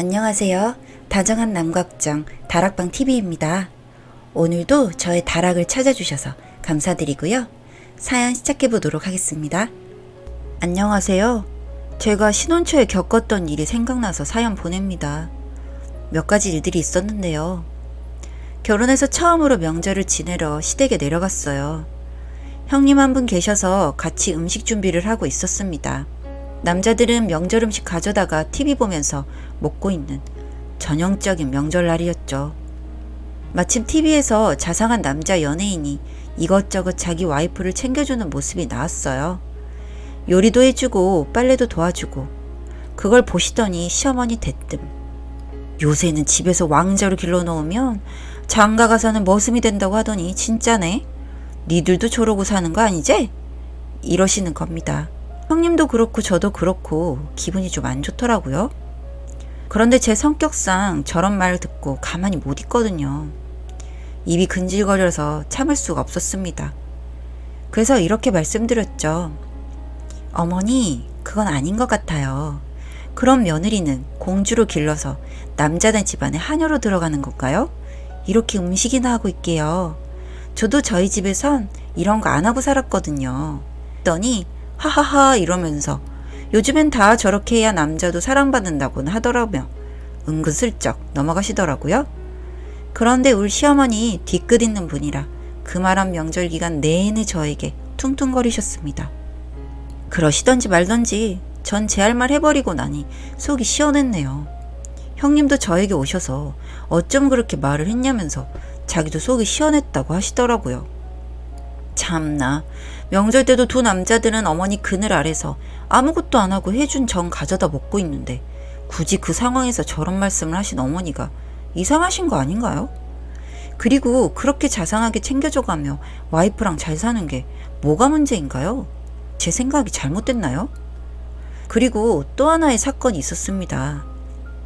안녕하세요. 다정한 남각정 다락방TV입니다. 오늘도 저의 다락을 찾아주셔서 감사드리고요. 사연 시작해보도록 하겠습니다. 안녕하세요. 제가 신혼초에 겪었던 일이 생각나서 사연 보냅니다. 몇 가지 일들이 있었는데요. 결혼해서 처음으로 명절을 지내러 시댁에 내려갔어요. 형님 한 분 계셔서 같이 음식 준비를 하고 있었습니다. 남자들은 명절 음식 가져다가 TV 보면서 먹고 있는 전형적인 명절날이었죠. 마침 TV에서 자상한 남자 연예인이 이것저것 자기 와이프를 챙겨주는 모습이 나왔어요. 요리도 해주고 빨래도 도와주고. 그걸 보시더니 시어머니 대뜸 요새는 집에서 왕자로 길러놓으면 장가가 사는 머슴이 된다고 하더니 진짜네? 니들도 저러고 사는 거 아니지? 이러시는 겁니다. 형님도 그렇고 저도 그렇고 기분이 좀 안 좋더라고요. 그런데 제 성격상 저런 말을 듣고 가만히 못 있거든요. 입이 근질거려서 참을 수가 없었습니다. 그래서 이렇게 말씀드렸죠. 어머니, 그건 아닌 것 같아요. 그럼 며느리는 공주로 길러서 남자네 집안에 하녀로 들어가는 건가요? 이렇게 음식이나 하고 있게요. 저도 저희 집에선 이런 거 안 하고 살았거든요. 했더니 하하하 이러면서 요즘엔 다 저렇게 해야 남자도 사랑받는다고는 하더라고요. 은근슬쩍 넘어가시더라고요. 그런데 우리 시어머니 뒤끝 있는 분이라 그 말한 명절 기간 내내 저에게 퉁퉁거리셨습니다. 그러시던지 말던지 전 제 할 말 해버리고 나니 속이 시원했네요. 형님도 저에게 오셔서 어쩜 그렇게 말을 했냐면서 자기도 속이 시원했다고 하시더라고요. 참나, 명절 때도 두 남자들은 어머니 그늘 아래서 아무것도 안 하고 해준 정 가져다 먹고 있는데 굳이 그 상황에서 저런 말씀을 하신 어머니가 이상하신 거 아닌가요? 그리고 그렇게 자상하게 챙겨줘가며 와이프랑 잘 사는 게 뭐가 문제인가요? 제 생각이 잘못됐나요? 그리고 또 하나의 사건이 있었습니다.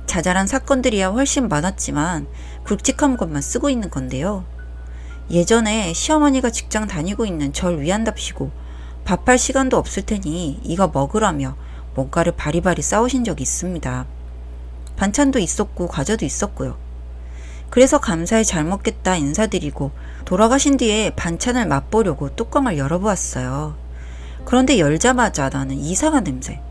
자잘한 사건들이야 훨씬 많았지만 굵직한 것만 쓰고 있는 건데요. 예전에 시어머니가 직장 다니고 있는 절 위한답시고 밥할 시간도 없을 테니 이거 먹으라며 뭔가를 바리바리 싸우신 적이 있습니다. 반찬도 있었고 과자도 있었고요. 그래서 감사히 잘 먹겠다 인사드리고 돌아가신 뒤에 반찬을 맛보려고 뚜껑을 열어보았어요. 그런데 열자마자 나는 이상한 냄새.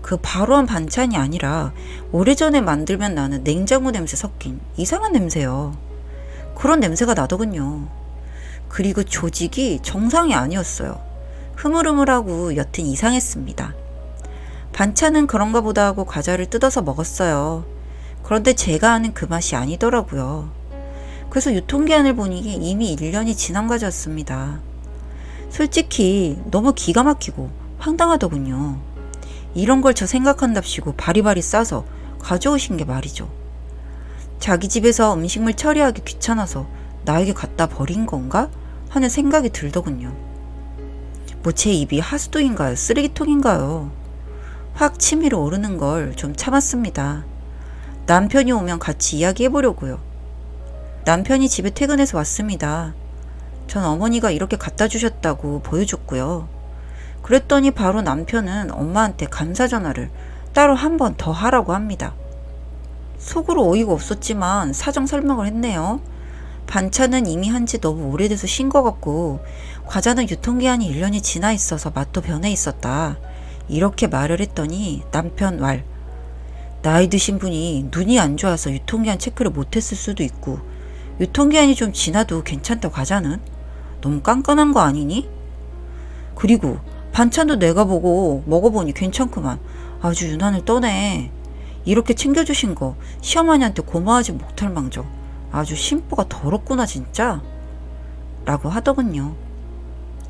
그 바로한 반찬이 아니라 오래전에 만들면 나는 냉장고 냄새 섞인 이상한 냄새요. 그런 냄새가 나더군요. 그리고 조직이 정상이 아니었어요. 흐물흐물하고 여튼 이상했습니다. 반찬은 그런가 보다 하고 과자를 뜯어서 먹었어요. 그런데 제가 아는 그 맛이 아니더라고요. 그래서 유통기한을 보니 이미 1년이 지난 과자였습니다. 솔직히 너무 기가 막히고 황당하더군요. 이런 걸 저 생각한답시고 바리바리 싸서 가져오신 게 말이죠. 자기 집에서 음식물 처리하기 귀찮아서 나에게 갖다 버린 건가? 하는 생각이 들더군요. 뭐 제 입이 하수도인가요? 쓰레기통인가요? 확 치밀어 오르는 걸 좀 참았습니다. 남편이 오면 같이 이야기해보려고요. 남편이 집에 퇴근해서 왔습니다. 전 어머니가 이렇게 갖다 주셨다고 보여줬고요. 그랬더니 바로 남편은 엄마한테 감사 전화를 따로 한 번 더 하라고 합니다. 속으로 어이가 없었지만 사정 설명을 했네요. 반찬은 이미 한지 너무 오래돼서 신 것 같고 과자는 유통기한이 1년이 지나 있어서 맛도 변해 있었다. 이렇게 말을 했더니 남편 말. 나이 드신 분이 눈이 안 좋아서 유통기한 체크를 못했을 수도 있고 유통기한이 좀 지나도 괜찮다 과자는? 너무 깐깐한 거 아니니? 그리고 반찬도 내가 보고 먹어보니 괜찮구만. 아주 유난을 떠네. 이렇게 챙겨주신 거 시어머니한테 고마워하지 못할 망정 아주 심보가 더럽구나 진짜 라고 하더군요.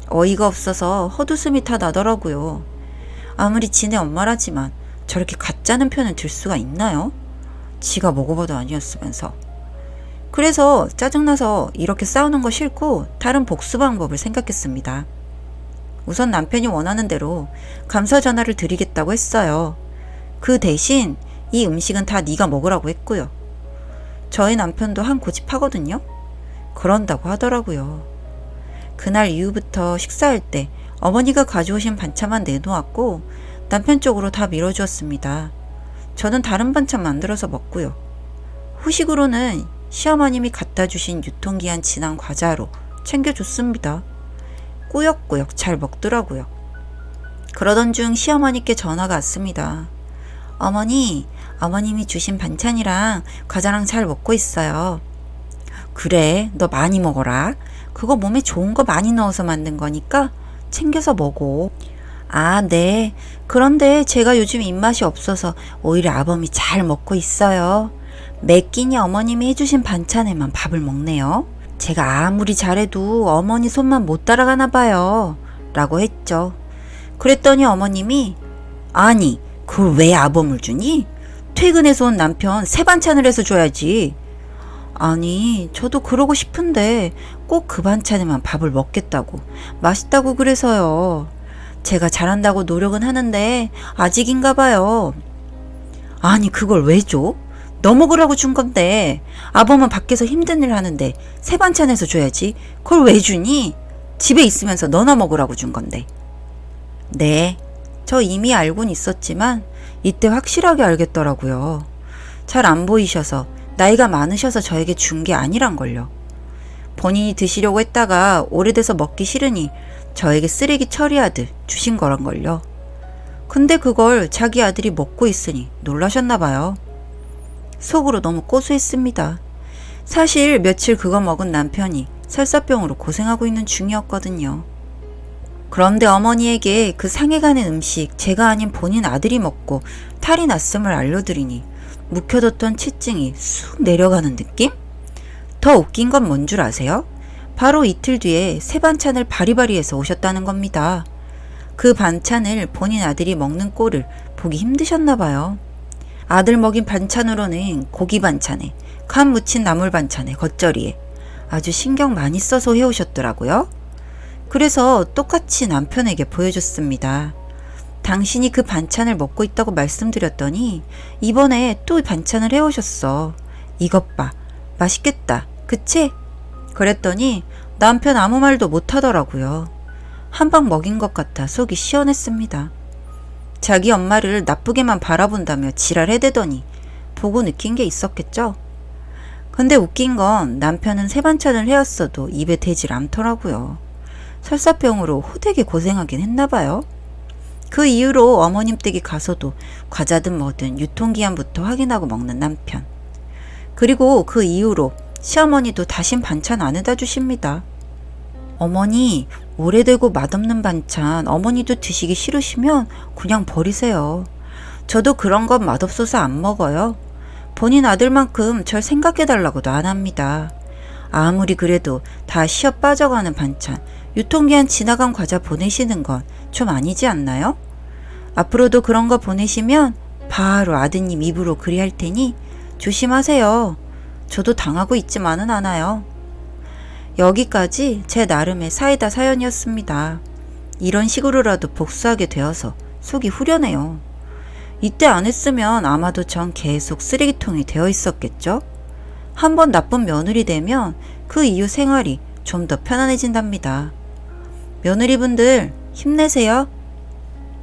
어이가 없어서 헛웃음이 다 나더라고요. 아무리 지네 엄마라지만 저렇게 가짜는 편을 들 수가 있나요? 지가 먹어봐도 아니었으면서. 그래서 짜증나서 이렇게 싸우는 거 싫고 다른 복수 방법을 생각했습니다. 우선 남편이 원하는 대로 감사 전화를 드리겠다고 했어요. 그 대신 이 음식은 다 네가 먹으라고 했고요. 저희 남편도 한 고집하거든요. 그런다고 하더라고요. 그날 이후부터 식사할 때 어머니가 가져오신 반찬만 내놓았고 남편 쪽으로 다 밀어주었습니다. 저는 다른 반찬 만들어서 먹고요. 후식으로는 시어머님이 갖다 주신 유통기한 지난 과자로 챙겨줬습니다. 꾸역꾸역 잘 먹더라고요. 그러던 중 시어머니께 전화가 왔습니다. 어머님이 주신 반찬이랑 과자랑 잘 먹고 있어요. 그래, 너 많이 먹어라. 그거 몸에 좋은 거 많이 넣어서 만든 거니까 챙겨서 먹어. 아, 네. 그런데 제가 요즘 입맛이 없어서 오히려 아범이 잘 먹고 있어요. 매 끼니 어머님이 해주신 반찬에만 밥을 먹네요. 제가 아무리 잘해도 어머니 손만 못 따라가나 봐요. 라고 했죠. 그랬더니 어머님이 아니, 그걸 왜 아범을 주니? 퇴근해서 온 남편 새 반찬을 해서 줘야지. 아니, 저도 그러고 싶은데 꼭 그 반찬에만 밥을 먹겠다고, 맛있다고 그래서요. 제가 잘한다고 노력은 하는데 아직인가 봐요. 아니, 그걸 왜 줘? 너 먹으라고 준 건데. 아범은 밖에서 힘든 일 하는데 새 반찬 해서 줘야지. 그걸 왜 주니? 집에 있으면서 너나 먹으라고 준 건데. 네, 저 이미 알고는 있었지만 이때 확실하게 알겠더라고요. 잘 안 보이셔서, 나이가 많으셔서 저에게 준 게 아니란걸요. 본인이 드시려고 했다가 오래돼서 먹기 싫으니 저에게 쓰레기 처리하듯 주신 거란걸요. 근데 그걸 자기 아들이 먹고 있으니 놀라셨나 봐요. 속으로 너무 고소했습니다. 사실 며칠 그거 먹은 남편이 설사병으로 고생하고 있는 중이었거든요. 그런데 어머니에게 그 상해가는 음식 제가 아닌 본인 아들이 먹고 탈이 났음을 알려드리니 묵혀뒀던 치증이 쑥 내려가는 느낌? 더 웃긴 건 뭔 줄 아세요? 바로 이틀 뒤에 새 반찬을 바리바리해서 오셨다는 겁니다. 그 반찬을 본인 아들이 먹는 꼴을 보기 힘드셨나 봐요. 아들 먹인 반찬으로는 고기 반찬에, 간 무친 나물 반찬에, 겉절이에 아주 신경 많이 써서 해오셨더라고요. 그래서 똑같이 남편에게 보여줬습니다. 당신이 그 반찬을 먹고 있다고 말씀드렸더니 이번에 또 반찬을 해오셨어. 이것 봐. 맛있겠다. 그치? 그랬더니 남편 아무 말도 못하더라고요. 한 방 먹인 것 같아 속이 시원했습니다. 자기 엄마를 나쁘게만 바라본다며 지랄해대더니 보고 느낀 게 있었겠죠? 근데 웃긴 건 남편은 새 반찬을 해왔어도 입에 대질 않더라고요. 설사병으로 호되게 고생하긴 했나봐요. 그 이후로 어머님 댁에 가서도 과자든 뭐든 유통기한부터 확인하고 먹는 남편. 그리고 그 이후로 시어머니도 다신 반찬 안 해다 주십니다. 어머니, 오래되고 맛없는 반찬 어머니도 드시기 싫으시면 그냥 버리세요. 저도 그런 건 맛없어서 안 먹어요. 본인 아들만큼 절 생각해달라고도 안 합니다. 아무리 그래도 다 시어 빠져가는 반찬, 유통기한 지나간 과자 보내시는 건 좀 아니지 않나요? 앞으로도 그런 거 보내시면 바로 아드님 입으로 그리 할 테니 조심하세요. 저도 당하고 있지만은 않아요. 여기까지 제 나름의 사이다 사연이었습니다. 이런 식으로라도 복수하게 되어서 속이 후련해요. 이때 안 했으면 아마도 전 계속 쓰레기통이 되어 있었겠죠? 한번 나쁜 며느리 되면 그 이후 생활이 좀 더 편안해진답니다. 며느리분들 힘내세요.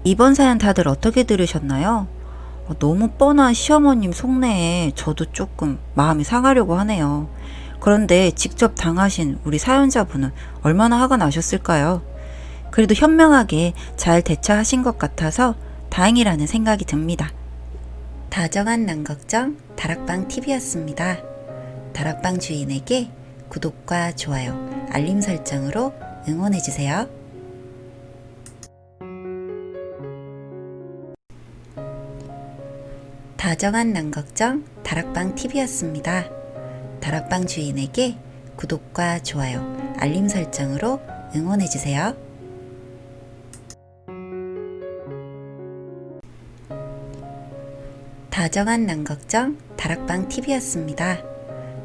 이번 사연 다들 어떻게 들으셨나요? 너무 뻔한 시어머님 속내에 저도 조금 마음이 상하려고 하네요. 그런데 직접 당하신 우리 사연자분은 얼마나 화가 나셨을까요? 그래도 현명하게 잘 대처하신 것 같아서 다행이라는 생각이 듭니다. 다정한 남걱정 다락방TV였습니다. 다락방 주인에게 구독과 좋아요, 알림 설정으로 응원해주세요. 다정한 남걱정 다락방TV였습니다. 다락방 주인에게 구독과 좋아요, 알림 설정으로 응원해주세요. 다정한 남걱정 다락방TV였습니다.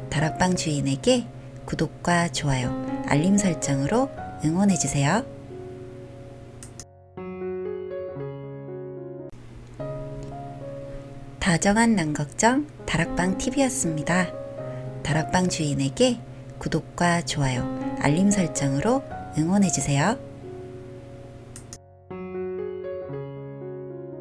다락방 주인에게 구독과 좋아요, 알림 설정으로 응원해주세요. 다정한 남걱정 다락방TV였습니다. 다락방 주인에게 구독과 좋아요, 알림 설정으로 응원해주세요.